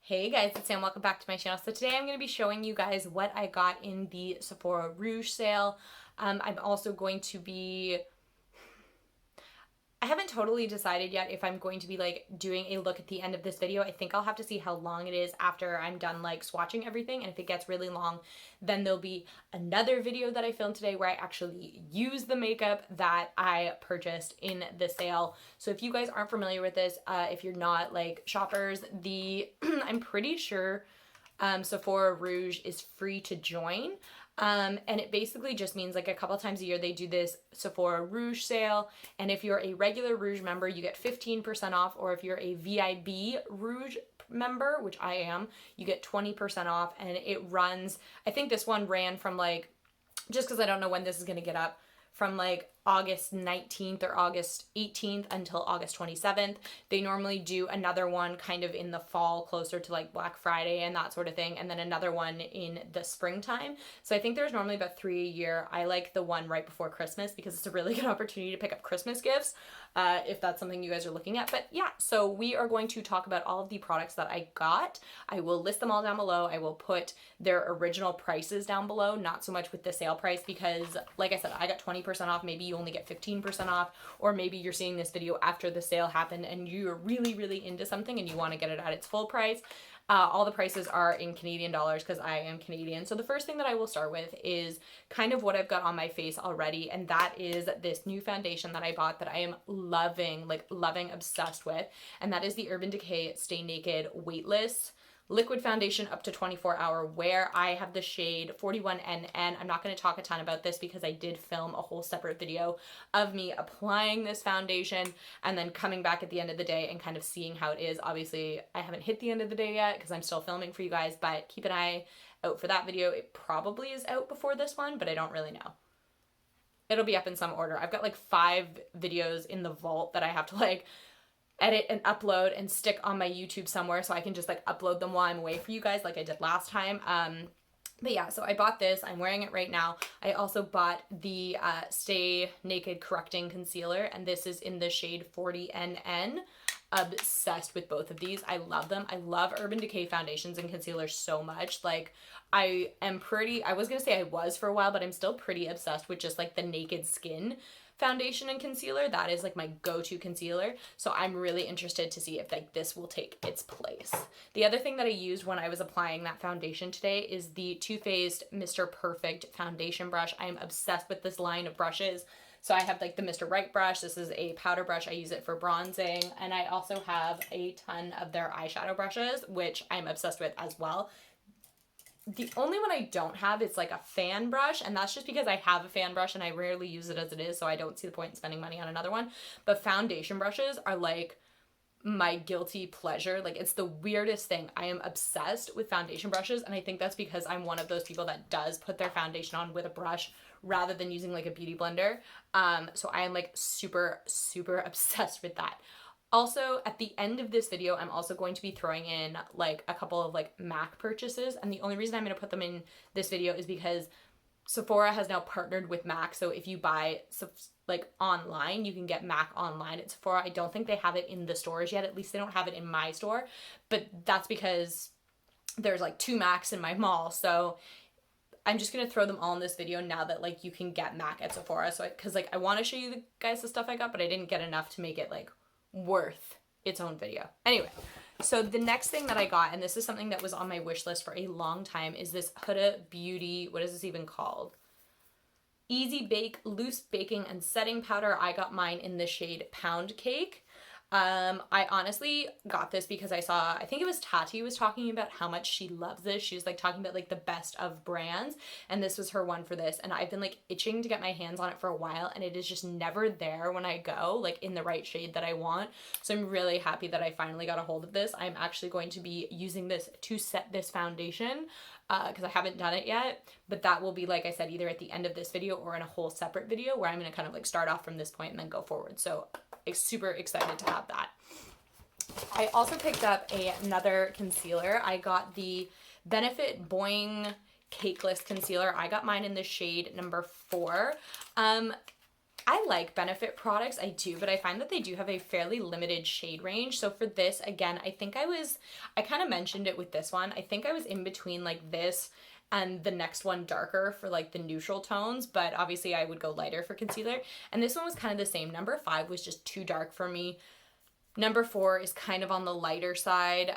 Hey guys, it's Sam. Welcome back to my channel. So today I'm going to be showing you guys what I got in the Sephora Rouge sale. I'm also going to be... I haven't totally decided yet if I'm going to be like doing a look at the end of this video. I think I'll have to see how long it is after I'm done like swatching everything, and if it gets really long, then there'll be another video that I filmed today where I actually use the makeup that I purchased in the sale. So if you guys aren't familiar with this, if you're not like shoppers, I'm pretty sure Sephora Rouge is free to join. And it basically just means like a couple times a year they do this Sephora Rouge sale, and if you're a regular Rouge member you get 15% off, or if you're a VIB Rouge member, which I am, you get 20% off. And it runs, I think this one ran from like, just because I don't know when this is going to get up, from like August 19th or August 18th until August 27th. They normally do another one kind of in the fall, closer to like Black Friday and that sort of thing, and then another one in the springtime. So I think there's normally about 3 a year. I like the one right before Christmas because it's a really good opportunity to pick up Christmas gifts, if that's something you guys are looking at. But yeah, so we are going to talk about all of the products that I got. I will list them all down below. I will put their original prices down below, not so much with the sale price, because like I said, I got 20% off. Maybe you only get 15% off, or maybe you're seeing this video after the sale happened and you're really into something and you want to get it at its full price. All the prices are in Canadian dollars because I am Canadian. So the first thing that I will start with is kind of what I've got on my face already, and that is this new foundation that I bought that I am loving, like loving, obsessed with, and that is the Urban Decay Stay Naked Weightless Liquid Foundation up to 24-hour wear. I have the shade 41NN. I'm not going to talk a ton about this because I did film a whole separate video of me applying this foundation and then coming back at the end of the day and kind of seeing how it is. Obviously, I haven't hit the end of the day yet because I'm still filming for you guys, but keep an eye out for that video. It probably is out before this one, but I don't really know. It'll be up in some order. I've got like 5 videos in the vault that I have to like edit and upload and stick on my YouTube somewhere so I can just like upload them while I'm away for you guys like I did last time. But yeah, so I bought this. I'm wearing it right now. I also bought the Stay Naked Correcting Concealer, and this is in the shade 40NN. Obsessed with both of these. I love them. I love Urban Decay foundations and concealers so much. Like I was gonna say I was for a while, but I'm still pretty obsessed with just like the naked skin foundation and concealer. That is like my go-to concealer. So I'm really interested to see if like this will take its place. The other thing that I used when I was applying that foundation today is the Too Faced Mr. Perfect foundation brush. I am obsessed with this line of brushes. So I have like the Mr. Right brush. This is a powder brush. I use it for bronzing. And I also have a ton of their eyeshadow brushes, which I'm obsessed with as well. The only one I don't have is like a fan brush, and that's just because I have a fan brush and I rarely use it as it is, so I don't see the point in spending money on another one. But foundation brushes are like my guilty pleasure. Like it's the weirdest thing. I am obsessed with foundation brushes, and I think that's because I'm one of those people that does put their foundation on with a brush rather than using like a beauty blender. So I am like super obsessed with that. Also, at the end of this video, I'm also going to be throwing in like a couple of like MAC purchases, and the only reason I'm going to put them in this video is because Sephora has now partnered with MAC. So if you buy like online, you can get MAC online at Sephora. I don't think they have it in the stores yet. At least they don't have it in my store, but that's because there's like 2 MACs in my mall. So I'm just going to throw them all in this video now that like you can get MAC at Sephora. So because like I want to show you guys the stuff I got, but I didn't get enough to make it like worth its own video. Anyway, so the next thing that I got, and this is something that was on my wish list for a long time, is this Huda Beauty, what is this even called? Easy Bake Loose Baking and Setting Powder. I got mine in the shade Pound Cake. I honestly got this because I think it was Tati was talking about how much she loves this. She was like talking about like the best of brands, and this was her one for this, and I've been like itching to get my hands on it for a while, and it is just never there when I go like in the right shade that I want. So I'm really happy that I finally got a hold of this. I'm actually going to be using this to set this foundation because I haven't done it yet, but that will be, like I said, either at the end of this video or in a whole separate video where I'm going to kind of like start off from this point and then go forward. So super excited to have that. I also picked up another concealer. I got the Benefit Boi-ing Cakeless concealer. I got mine in the shade number 4. I like Benefit products, I do, but I find that they do have a fairly limited shade range. So for this, again, I think I kind of mentioned it with this one. I think I was in between like this and the next one darker for like the neutral tones, but obviously I would go lighter for concealer. And this one was kind of the same. Number 5 was just too dark for me. Number 4 is kind of on the lighter side.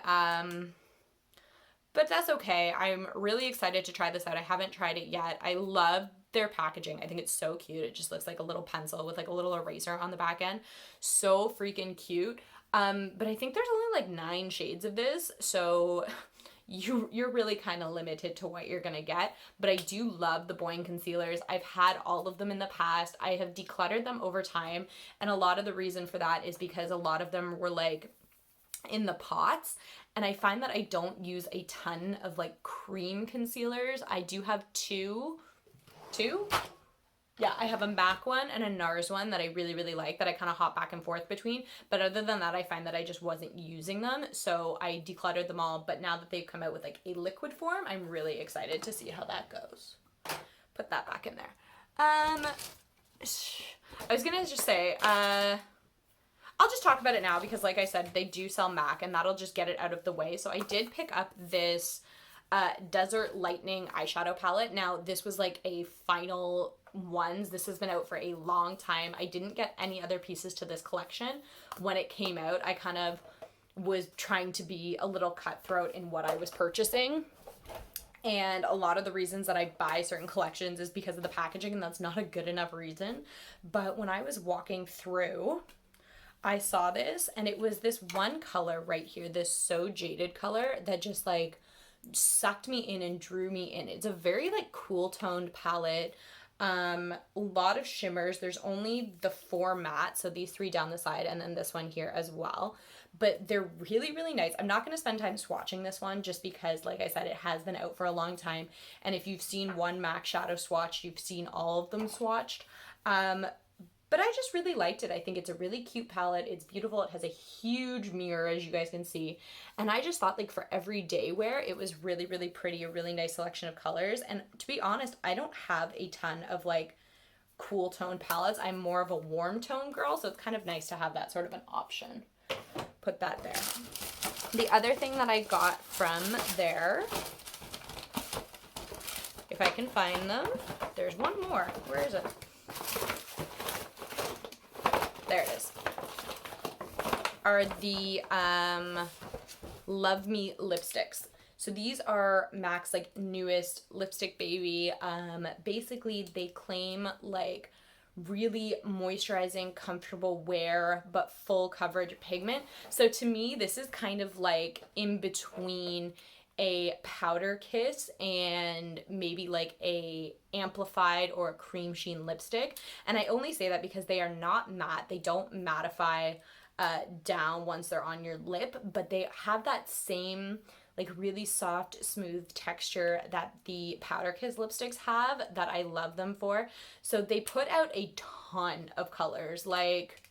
But that's okay. I'm really excited to try this out. I haven't tried it yet. I love their packaging. I think it's so cute. It just looks like a little pencil with like a little eraser on the back end. So freaking cute. But I think there's only like 9 shades of this. So you're really kind of limited to what you're going to get. But I do love the Boi-ing concealers. I've had all of them in the past. I have decluttered them over time. And a lot of the reason for that is because a lot of them were like in the pots, and I find that I don't use a ton of like cream concealers. I do have two. Yeah, I have a MAC one and a NARS one that I really like, that I kind of hop back and forth between. But other than that, I find that I just wasn't using them, so I decluttered them all. But now that they've come out with like a liquid form, I'm really excited to see how that goes. Put that back in there. I was gonna just say, I'll just talk about it now because like I said, they do sell MAC and that'll just get it out of the way. So I did pick up this Desert Lightning eyeshadow palette. Now this was like a final ones. This has been out for a long time. I didn't get any other pieces to this collection. When it came out, I kind of was trying to be a little cutthroat in what I was purchasing. And a lot of the reasons that I buy certain collections is because of the packaging, and that's not a good enough reason. But when I was walking through, I saw this, and it was this one color right here, this So Jaded color that just like sucked me in and drew me in. It's a very like cool toned palette. A lot of shimmers. There's only the 4 matte, so these 3 down the side and then this one here as well. But they're really nice. I'm not going to spend time swatching this one just because, like I said, it has been out for a long time. And if you've seen one MAC shadow swatch, you've seen all of them swatched. But I just really liked it. I think it's a really cute palette. It's beautiful. It has a huge mirror, as you guys can see. And I just thought, like, for everyday wear, it was really pretty, a really nice selection of colors. And to be honest, I don't have a ton of, like, cool tone palettes. I'm more of a warm tone girl, so it's kind of nice to have that sort of an option. Put that there. The other thing that I got from there, if I can find them, there's one more. Where is it? There it is. Are the Love Me lipsticks. So these are MAC's like newest lipstick baby. Basically they claim like really moisturizing, comfortable wear, but full coverage pigment. So to me, this is kind of like in between a powder kiss and maybe like a amplified or a cream sheen lipstick. And I only say that because they are not matte. They don't mattify down once they're on your lip, but they have that same like really soft, smooth texture that the Powder Kiss lipsticks have that I love them for. So they put out a ton of colors, like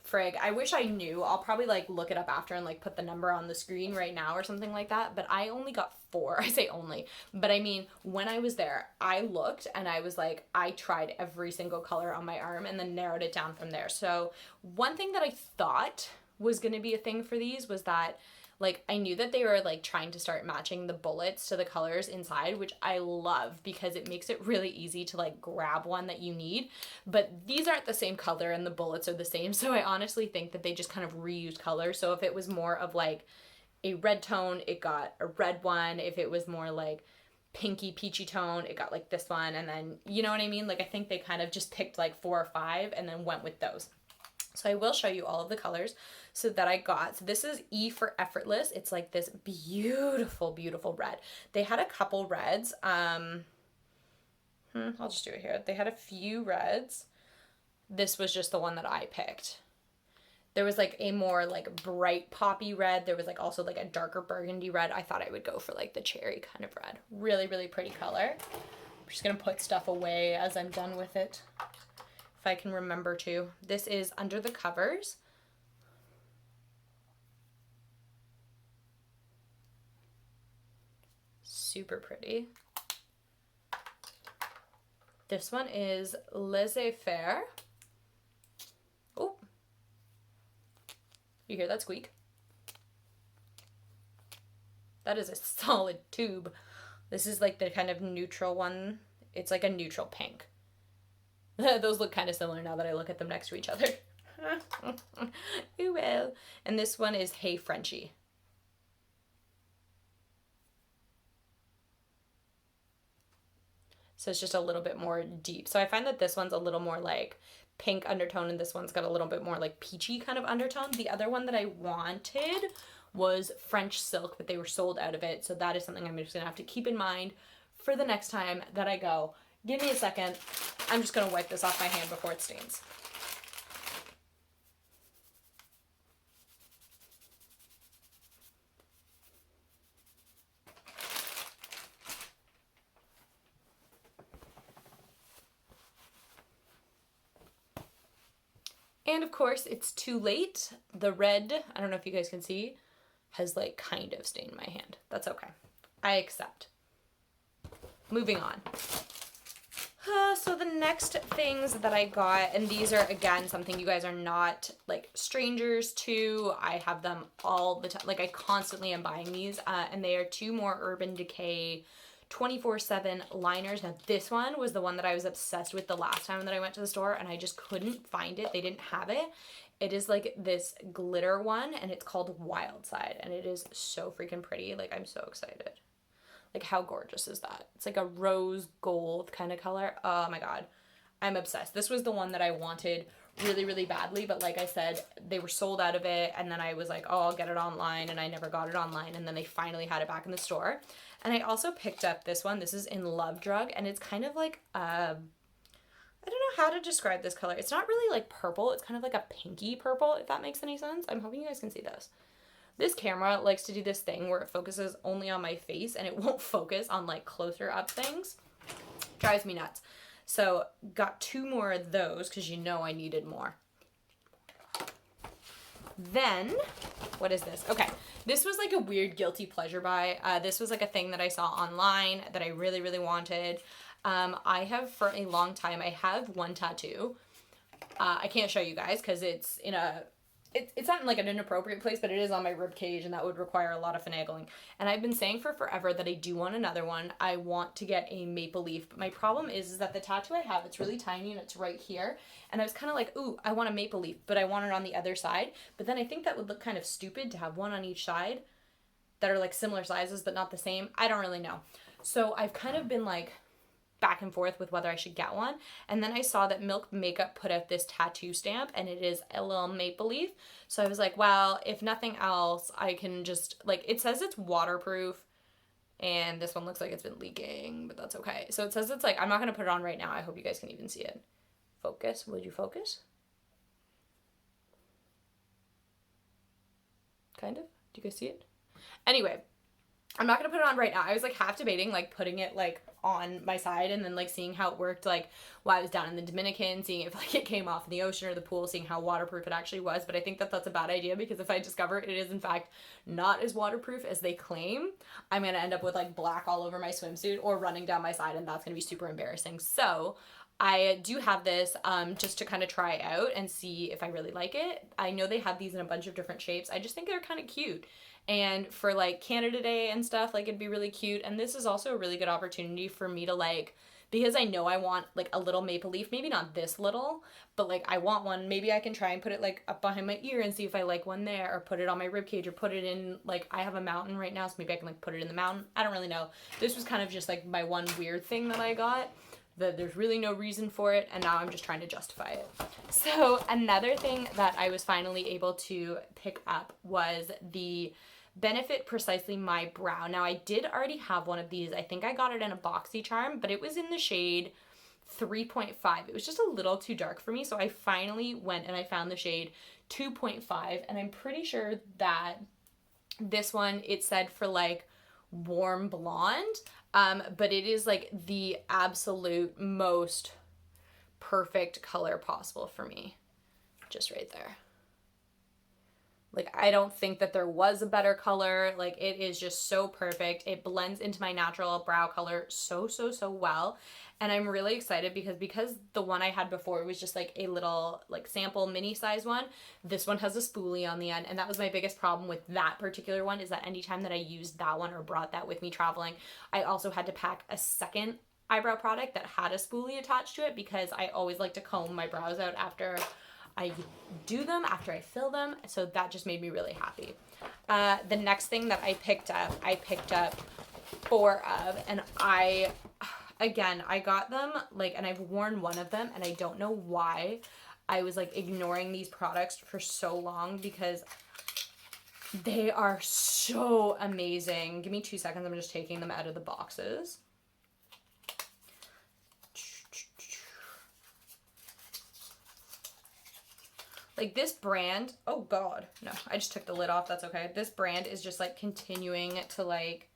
frig. I wish I knew. I'll probably like look it up after and like put the number on the screen right now or something like that. But I only got 4. I say only, but I mean, when I was there, I looked and I was like, I tried every single color on my arm and then narrowed it down from there. So one thing that I thought was going to be a thing for these was that like I knew that they were like trying to start matching the bullets to the colors inside, which I love because it makes it really easy to like grab one that you need. But these aren't the same color and the bullets are the same. So I honestly think that they just kind of reused colors. So if it was more of like a red tone, it got a red one. If it was more like pinky peachy tone, it got like this one. And then, you know what I mean? Like I think they kind of just picked like 4 or 5 and then went with those. So I will show you all of the colors so that I got. So this is E for Effortless. It's like this beautiful, beautiful red. They had a couple reds. I'll just do it here. They had a few reds. This was just the one that I picked. There was like a more like bright poppy red. There was like also like a darker burgundy red. I thought I would go for like the cherry kind of red. Really, really pretty color. I'm just going to put stuff away as I'm done with it, if I can remember to. This is Under the Covers. Super pretty. This one is Laissez Faire. You hear that squeak? That is a solid tube. This is like the kind of neutral one. It's like a neutral pink. Those look kind of similar now that I look at them next to each other. Ooh, well. And this one is Hey Frenchie. So it's just a little bit more deep. So I find that this one's a little more like pink undertone, and this one's got a little bit more like peachy kind of undertone. The other one that I wanted was French Silk, but they were sold out of it. So that is something I'm just gonna have to keep in mind for the next time that I go. Give me a second. I'm just gonna wipe this off my hand before it stains. And of course, it's too late. The red, I don't know if you guys can see, has like kind of stained my hand. That's okay. I accept. Moving on. So the next things that I got, and these are again something you guys are not like strangers to. I have them all the time. Like I constantly am buying these, and they are two more Urban Decay 24/7 liners. Now this one was the one that I was obsessed with the last time that I went to the store, and I just couldn't find it. They didn't have it. It is like this glitter one, and it's called WILDSIDE, and it is so freaking pretty. Like I'm so excited. Like how gorgeous is that? It's like a rose gold kind of color. Oh my god, I'm obsessed. This was the one that I wanted really, really badly, but like I said, they were sold out of it, and then I was like, oh, I'll get it online, and I never got it online, and then they finally had it back in the store. And I also picked up this one. This is in Love Drug, and it's kind of like, I don't know how to describe this color. It's not really like purple. It's kind of like a pinky purple, if that makes any sense. I'm hoping you guys can see this. This camera likes to do this thing where it focuses only on my face, and it won't focus on like closer up things. Drives me nuts. So got two more of those because you know I needed more. Then, what is this? Okay, this was like a weird guilty pleasure buy. This was like a thing that I saw online that I really, really wanted. I have for a long time, I have one tattoo. I can't show you guys because it's in a, it's not in like an inappropriate place, but it is on my rib cage, and that would require a lot of finagling. And I've been saying for forever that I do want another one. I want to get a maple leaf, but my problem is that the tattoo I have, it's really tiny and it's right here. And I was kind of like, ooh, I want a maple leaf, but I want it on the other side. But then I think that would look kind of stupid to have one on each side that are like similar sizes, but not the same. I don't really know. So I've kind of been like back and forth with whether I should get one. And then I saw that Milk Makeup put out this tattoo stamp, and it is a little maple leaf. So I was like, well, if nothing else, I can just, like, it says it's waterproof, and this one looks like it's been leaking, but that's okay. So it says it's like, I'm not going to put it on right now. I hope you guys can even see it. Focus. Would you focus? Kind of. Do you guys see it? Anyway, I'm not going to put it on right now. I was like half debating like putting it like on my side and then like seeing how it worked, like while I was down in the Dominican, seeing if like it came off in the ocean or the pool, seeing how waterproof it actually was. But I think that that's a bad idea, because if I discover it is in fact not as waterproof as they claim, I'm going to end up with like black all over my swimsuit or running down my side, and that's going to be super embarrassing. So I do have this just to kind of try out and see if I really like it. I know they have these in a bunch of different shapes. I just think they're kind of cute. And for like Canada Day and stuff, like it'd be really cute. And this is also a really good opportunity for me to like, because I know I want like a little maple leaf, maybe not this little, but like I want one. Maybe I can try and put it like up behind my ear and see if I like one there, or put it on my rib cage, or put it in, like I have a mountain right now, so maybe I can like put it in the mountain. I don't really know. This was kind of just like my one weird thing that I got. There's really no reason for it, and now I'm just trying to justify it. So another thing that I was finally able to pick up was the Benefit Precisely My Brow. Now, I did already have one of these. I think I got it in a BoxyCharm, but it was in the shade 3.5. It was just a little too dark for me, so I finally went and I found the shade 2.5, and I'm pretty sure that this one, it said for like warm blonde, but it is like the absolute most perfect color possible for me. Just right there. Like, I don't think that there was a better color. Like, it is just so perfect. It blends into my natural brow color so, so, so well. And I'm really excited because the one I had before was just like a little like sample mini size one. This one has a spoolie on the end, and that was my biggest problem with that particular one, is that anytime that I used that one or brought that with me traveling, I also had to pack a second eyebrow product that had a spoolie attached to it, because I always like to comb my brows out after I do them, after I fill them. So that just made me really happy. The next thing that I picked up 4 of, and again, I got them, like, and I've worn one of them, and I don't know why I was, like, ignoring these products for so long, because they are so amazing. Give me 2 seconds. I'm just taking them out of the boxes. Like, this brand, oh God, no, I just took the lid off. That's okay. This brand is just, like, continuing to, like,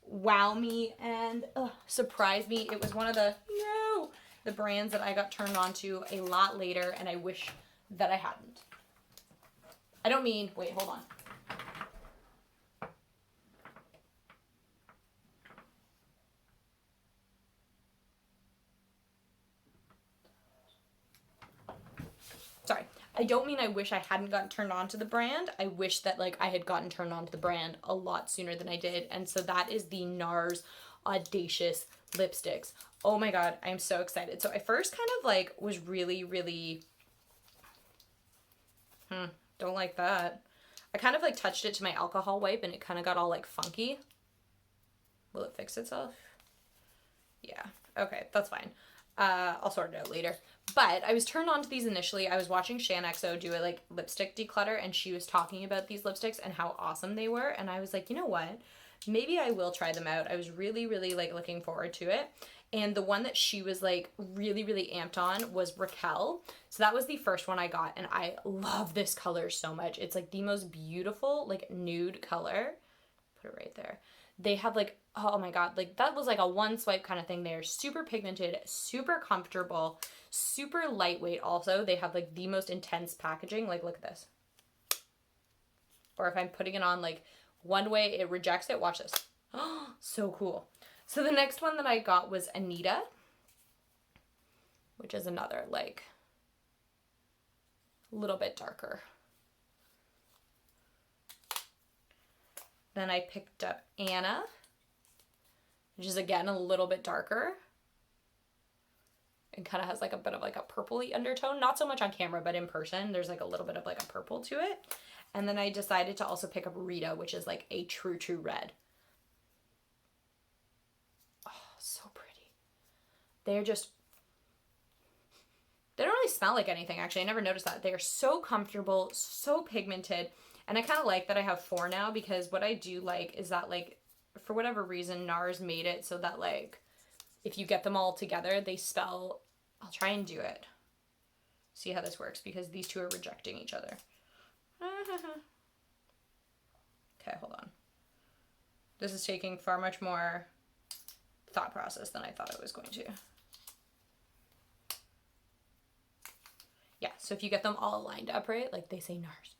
wow me and surprise me. It was one of the brands that I got turned on to a lot later, and I wish that I hadn't. I don't mean, wait, hold on. Sorry. I don't mean I wish I hadn't gotten turned on to the brand. I wish that, like, I had gotten turned on to the brand a lot sooner than I did. And so that is the NARS Audacious lipsticks. Oh my God, I'm so excited. So I first kind of, like, was really, don't like that. I kind of, like, touched it to my alcohol wipe, and it kind of got all, like, funky. Will it fix itself? Yeah. Okay, that's fine. I'll sort it out later. But I was turned on to these initially. I was watching Shan XO do a, like, lipstick declutter, and she was talking about these lipsticks and how awesome they were. And I was like, you know what? Maybe I will try them out. I was really, like, looking forward to it. And the one that she was, like, really amped on was RAQUEL. So that was the first one I got, and I love this color so much. It's, like, the most beautiful, like, nude color. Put it right there. They have, like, oh my God, like, that was like a one swipe kind of thing. They're super pigmented, super comfortable, super lightweight. Also, they have, like, the most intense packaging. Like, look at this. Or if I'm putting it on, like, one way, it rejects it. Watch this. Oh, so cool. So the next one that I got was ANITA, which is another, like, a little bit darker. Then I picked up Anna, which is, again, a little bit darker. It kind of has, like, a bit of, like, a purpley undertone. Not so much on camera, but in person, there's, like, a little bit of, like, a purple to it. And then I decided to also pick up RITA, which is, like, a true red. Oh, so pretty. They're just, they don't really smell like anything, actually. I never noticed that. They are so comfortable, so pigmented. And I kind of like that I have 4 now, because what I do like is that, like, for whatever reason, NARS made it so that, like, if you get them all together, they spell, I'll try and do it. See how this works, because these two are rejecting each other. Okay, hold on. This is taking far much more thought process than I thought it was going to. Yeah, so if you get them all lined up right, like, they say NARS.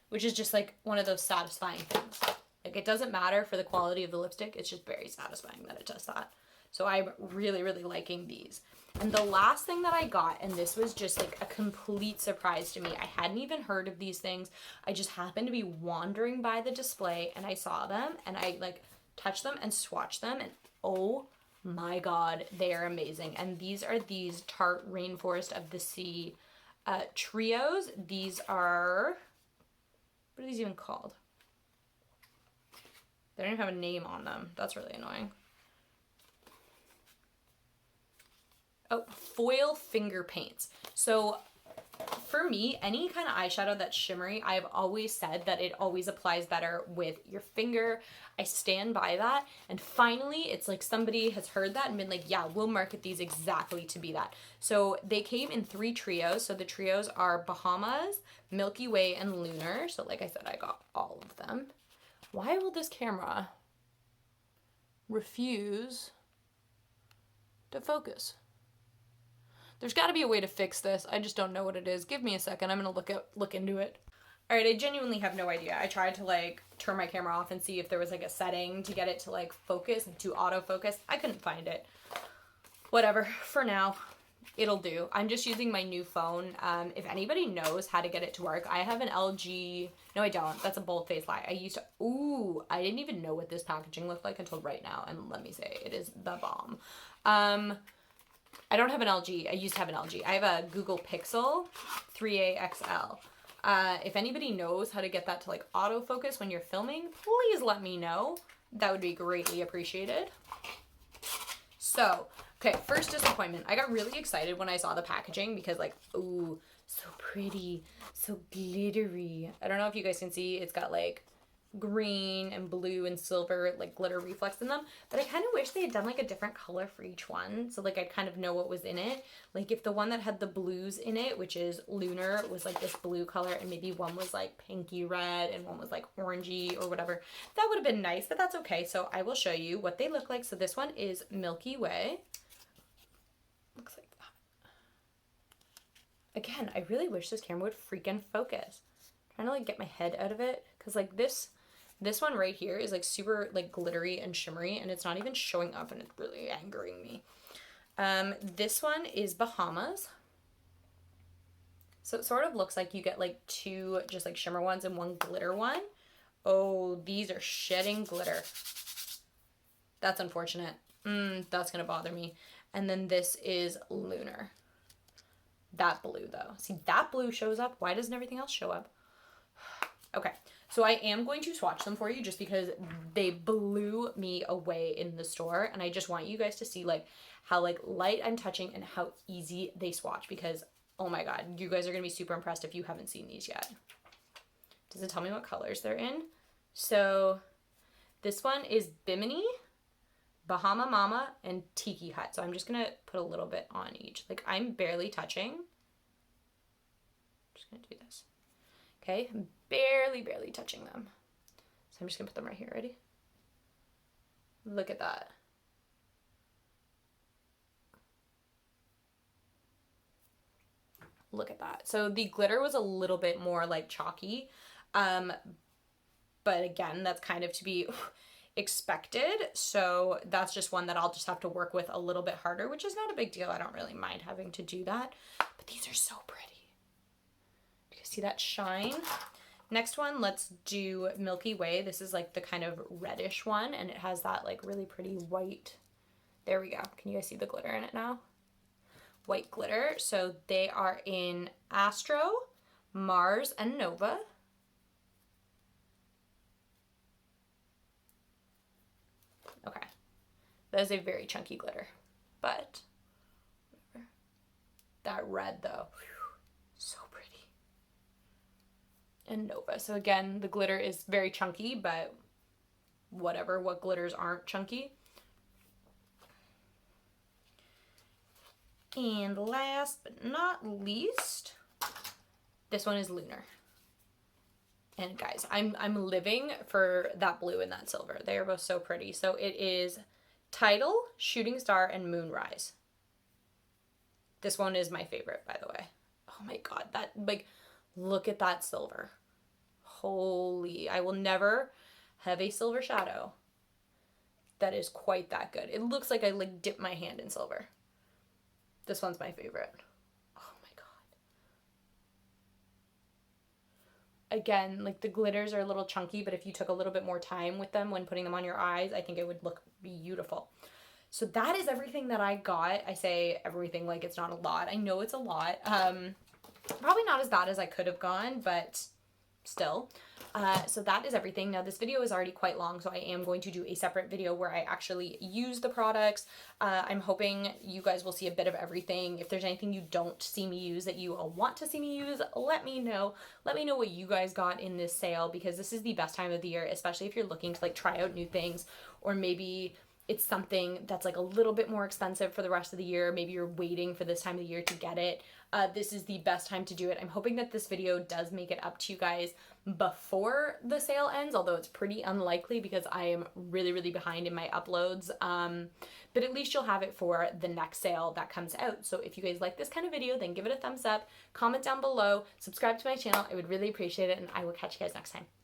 Which is just, like, one of those satisfying things. Like, it doesn't matter for the quality of the lipstick. It's just very satisfying that it does that. So I'm really liking these. And the last thing that I got, and this was just, like, a complete surprise to me. I hadn't even heard of these things. I just happened to be wandering by the display, and I saw them, and I, like, touched them and swatched them, and oh my God, they are amazing. And these are these Tarte Rainforest of the Sea trios. These are, what are these even called? They don't even have a name on them. That's really annoying. Oh, foil finger paints. So for me, any kind of eyeshadow that's shimmery, I've always said that it always applies better with your finger. I stand by that. And finally, it's like somebody has heard that and been like, yeah, we'll market these exactly to be that. So they came in 3 trios. So the trios are Bahamas, Milky Way, and Lunar. So like I said, I got all of them. Why will this camera refuse to focus? There's got to be a way to fix this. I just don't know what it is. Give me a second. I'm going to look into it. All right, I genuinely have no idea. I tried to like turn my camera off and see if there was like a setting to get it to like focus, like to autofocus. I couldn't find it. Whatever, for now, it'll do. I'm just using my new phone. If anybody knows how to get it to work, I have an LG. No, I don't. That's a bold-faced lie. I used to, ooh, I didn't even know what this packaging looked like until right now. And let me say, it is the bomb. I don't have an LG. I used to have an LG. I have a Google Pixel 3A XL. If anybody knows how to get that to like autofocus when you're filming, please let me know. That would be greatly appreciated. So, okay, first disappointment. I got really excited when I saw the packaging because like, ooh, so pretty, so glittery. I don't know if you guys can see, it's got like green and blue and silver like glitter reflex in them, but I kind of wish they had done like a different color for each one, so like I'd kind of know what was in it. Like if the one that had the blues in it, which is Lunar, was like this blue color, and maybe one was like pinky red and one was like orangey or whatever, that would have been nice, but that's okay. So I will show you what they look like. So this one is Milky Way. Looks like that. Again, I really wish this camera would freaking focus. I'm trying to like get my head out of it, because like this one right here is like super like glittery and shimmery, and it's not even showing up, and it's really angering me. This one is Bahamas. So it sort of looks like you get like two just like shimmer ones and one glitter one. Oh, these are shedding glitter. That's unfortunate. That's gonna bother me. And then this is Lunar. That blue though. See, that blue shows up. Why doesn't everything else show up? Okay, so I am going to swatch them for you just because they blew me away in the store, and I just want you guys to see like how like light I'm touching and how easy they swatch, because oh my god, you guys are gonna be super impressed if you haven't seen these yet. Does it tell me what colors they're in? So this one is Bimini, Bahama Mama, and Tiki Hut. So I'm just gonna put a little bit on each. Like I'm barely touching. Just gonna do this. Okay, I'm barely touching them. So I'm just gonna put them right here. Ready? Look at that. Look at that. So the glitter was a little bit more like chalky. But again, that's kind of to be expected. So that's just one that I'll just have to work with a little bit harder, which is not a big deal. I don't really mind having to do that. But these are so pretty. Do you see that shine? Next one, let's do Milky Way. This is like the kind of reddish one, and it has that like really pretty white. There we go. Can you guys see the glitter in it now? White glitter. So they are in Astro, Mars, and Nova. Okay. That is a very chunky glitter, but whatever. That red though, whew, so pretty. And Nova. So again, the glitter is very chunky, but whatever, what glitters aren't chunky. And last but not least, this one is Lunar. And guys, I'm living for that blue and that silver. They are both so pretty. So it is Tidal, Shooting Star, and Moonrise. This one is my favorite, by the way. Oh my god, that, like, look at that silver. Holy, I will never have a silver shadow that is quite that good. It looks like I like dipped my hand in silver. This one's my favorite. Oh my god. Again, like the glitters are a little chunky, but if you took a little bit more time with them when putting them on your eyes, I think it would look beautiful. So that is everything that I got. I say everything like it's not a lot. I know it's a lot. Probably not as bad as I could have gone, but still. So that is everything. Now this video is already quite long, so I am going to do a separate video where I actually use the products. I'm hoping you guys will see a bit of everything. If there's anything you don't see me use that you want to see me use, let me know. Let me know what you guys got in this sale, because this is the best time of the year, especially if you're looking to like try out new things, or maybe it's something that's like a little bit more expensive for the rest of the year, maybe you're waiting for this time of the year to get it, this is the best time to do it. I'm hoping that this video does make it up to you guys before the sale ends, although it's pretty unlikely because I am really, really behind in my uploads. But at least you'll have it for the next sale that comes out. So if you guys like this kind of video, then give it a thumbs up, comment down below, subscribe to my channel. I would really appreciate it, and I will catch you guys next time.